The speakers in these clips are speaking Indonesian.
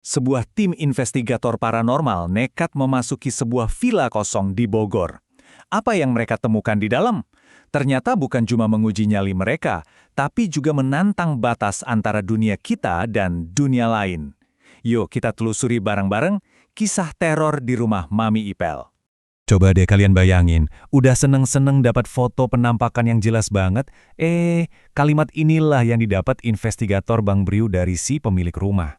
Sebuah tim investigator paranormal nekat memasuki sebuah villa kosong di Bogor. Apa yang mereka temukan di dalam? Ternyata bukan cuma menguji nyali mereka, tapi juga menantang batas antara dunia kita dan dunia lain. Yuk kita telusuri bareng-bareng kisah teror di rumah Mami Ipel. Coba deh kalian bayangin, udah seneng-seneng dapat foto penampakan yang jelas banget, kalimat inilah yang didapat investigator Bang Briu dari si pemilik rumah.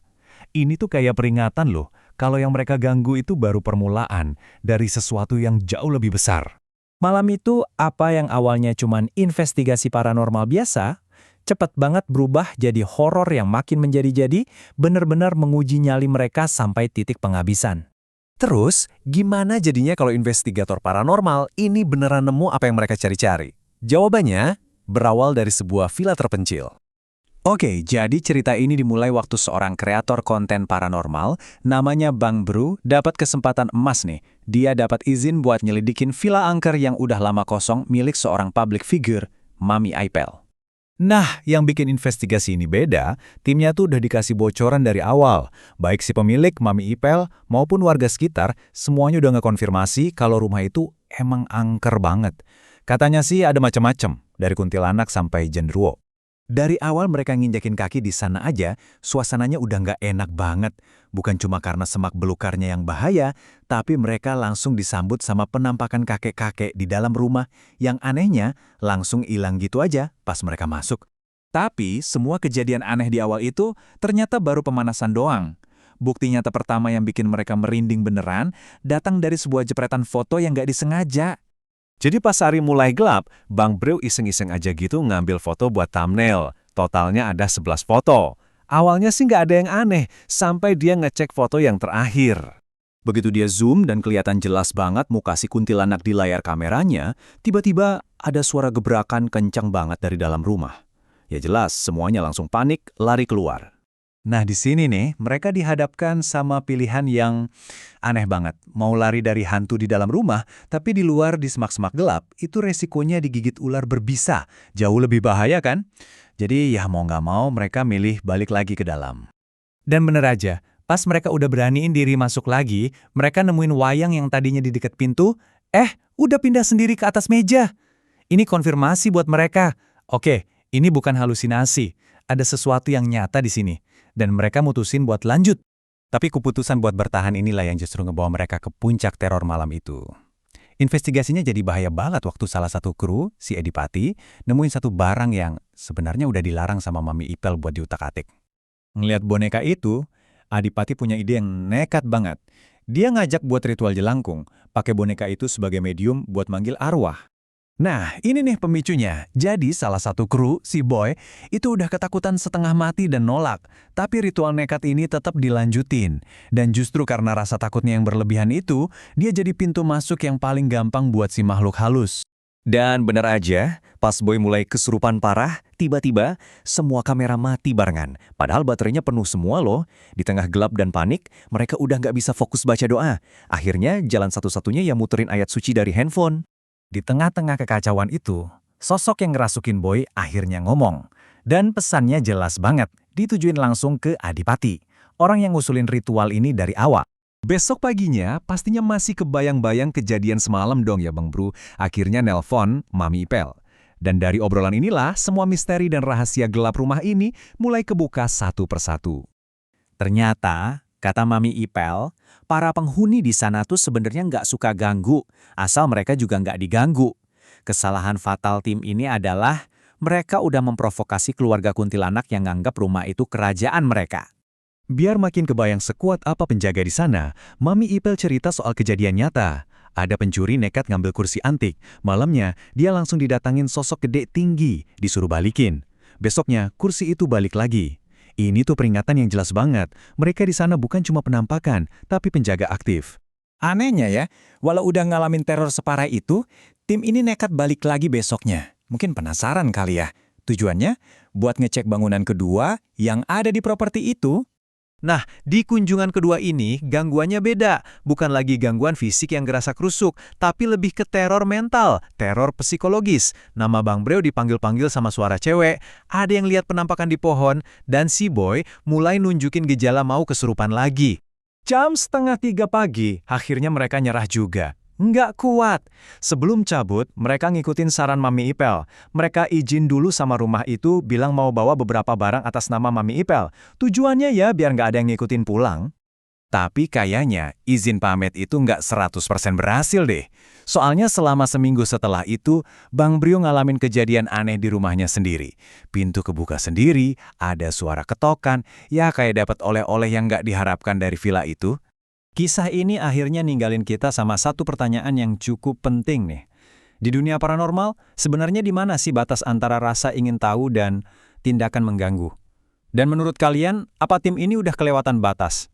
Ini tuh kayak peringatan loh, kalau yang mereka ganggu itu baru permulaan dari sesuatu yang jauh lebih besar. Malam itu, apa yang awalnya cuman investigasi paranormal biasa, cepat banget berubah jadi horor yang makin menjadi-jadi, benar-benar menguji nyali mereka sampai titik penghabisan. Terus, gimana jadinya kalau investigator paranormal ini beneran nemu apa yang mereka cari-cari? Jawabannya, berawal dari sebuah villa terpencil. Oke, jadi cerita ini dimulai waktu seorang kreator konten paranormal, namanya Bang Bru, dapat kesempatan emas nih. Dia dapat izin buat nyelidikin villa angker yang udah lama kosong milik seorang public figure, Mami Ipel. Nah, yang bikin investigasi ini beda, timnya tuh udah dikasih bocoran dari awal. Baik si pemilik, Mami Ipel, maupun warga sekitar, semuanya udah ngekonfirmasi kalau rumah itu emang angker banget. Katanya sih ada macam-macam, dari kuntilanak sampai genderuwo. Dari awal mereka nginjakin kaki di sana aja, suasananya udah nggak enak banget. Bukan cuma karena semak belukarnya yang bahaya, tapi mereka langsung disambut sama penampakan kakek-kakek di dalam rumah yang anehnya langsung hilang gitu aja pas mereka masuk. Tapi semua kejadian aneh di awal itu ternyata baru pemanasan doang. Bukti nyata pertama yang bikin mereka merinding beneran datang dari sebuah jepretan foto yang nggak disengaja. Jadi pas hari mulai gelap, Bang Brew iseng-iseng aja gitu ngambil foto buat thumbnail. Totalnya ada 11 foto. Awalnya sih nggak ada yang aneh, sampai dia ngecek foto yang terakhir. Begitu dia zoom dan kelihatan jelas banget muka si kuntilanak di layar kameranya, tiba-tiba ada suara gebrakan kencang banget dari dalam rumah. Ya jelas, semuanya langsung panik, lari keluar. Nah di sini nih, mereka dihadapkan sama pilihan yang aneh banget. Mau lari dari hantu di dalam rumah, tapi di luar di semak-semak gelap, itu resikonya digigit ular berbisa. Jauh lebih bahaya kan? Jadi ya mau nggak mau mereka milih balik lagi ke dalam. Dan bener aja, pas mereka udah beraniin diri masuk lagi, mereka nemuin wayang yang tadinya di dekat pintu, udah pindah sendiri ke atas meja. Ini konfirmasi buat mereka. Oke, ini bukan halusinasi. Ada sesuatu yang nyata di sini. Dan mereka mutusin buat lanjut. Tapi keputusan buat bertahan inilah yang justru ngebawa mereka ke puncak teror malam itu. Investigasinya jadi bahaya banget waktu salah satu kru, si Adipati, nemuin satu barang yang sebenarnya udah dilarang sama Mami Ipel buat diutak-atik. Ngeliat boneka itu, Adipati punya ide yang nekat banget. Dia ngajak buat ritual jelangkung, pakai boneka itu sebagai medium buat manggil arwah. Nah, ini nih pemicunya. Jadi salah satu kru, si Boy, itu udah ketakutan setengah mati dan nolak. Tapi ritual nekat ini tetap dilanjutin. Dan justru karena rasa takutnya yang berlebihan itu, dia jadi pintu masuk yang paling gampang buat si makhluk halus. Dan bener aja, pas Boy mulai kesurupan parah, tiba-tiba semua kamera mati barengan. Padahal baterainya penuh semua loh. Di tengah gelap dan panik, mereka udah nggak bisa fokus baca doa. Akhirnya jalan satu-satunya ya muterin ayat suci dari handphone. Di tengah-tengah kekacauan itu, sosok yang ngerasukin Boy akhirnya ngomong. Dan pesannya jelas banget, ditujuin langsung ke Adipati, orang yang ngusulin ritual ini dari awal. Besok paginya, pastinya masih kebayang-bayang kejadian semalam dong ya Bang Bru. Akhirnya nelpon Mami Ipel. Dan dari obrolan inilah, semua misteri dan rahasia gelap rumah ini mulai kebuka satu persatu. Ternyata, kata Mami Ipel, para penghuni di sana tuh sebenarnya nggak suka ganggu, asal mereka juga nggak diganggu. Kesalahan fatal tim ini adalah mereka udah memprovokasi keluarga kuntilanak yang nganggap rumah itu kerajaan mereka. Biar makin kebayang sekuat apa penjaga di sana, Mami Ipel cerita soal kejadian nyata. Ada pencuri nekat ngambil kursi antik. Malamnya, dia langsung didatangin sosok gede tinggi, disuruh balikin. Besoknya, kursi itu balik lagi. Ini tuh peringatan yang jelas banget. Mereka di sana bukan cuma penampakan, tapi penjaga aktif. Anehnya ya, walau udah ngalamin teror separah itu, tim ini nekat balik lagi besoknya. Mungkin penasaran kali ya. Tujuannya, buat ngecek bangunan kedua yang ada di properti itu. Nah, di kunjungan kedua ini, gangguannya beda. Bukan lagi gangguan fisik yang gerasa-kerusuk, tapi lebih ke teror mental, teror psikologis. Nama Bang Breo dipanggil-panggil sama suara cewek, ada yang lihat penampakan di pohon, dan si Boy mulai nunjukin gejala mau kesurupan lagi. Jam 2:30 pagi, akhirnya mereka nyerah juga. Nggak kuat. Sebelum cabut, mereka ngikutin saran Mami Ipel. Mereka izin dulu sama rumah itu, bilang mau bawa beberapa barang atas nama Mami Ipel. Tujuannya ya biar nggak ada yang ngikutin pulang. Tapi kayaknya izin pamit itu nggak 100% berhasil deh. Soalnya selama seminggu setelah itu, Bang Brio ngalamin kejadian aneh di rumahnya sendiri. Pintu kebuka sendiri, ada suara ketokan, ya kayak dapat oleh-oleh yang nggak diharapkan dari villa itu. Kisah ini akhirnya ninggalin kita sama satu pertanyaan yang cukup penting nih. Di dunia paranormal, sebenarnya di mana sih batas antara rasa ingin tahu dan tindakan mengganggu? Dan menurut kalian, apa tim ini udah kelewatan batas?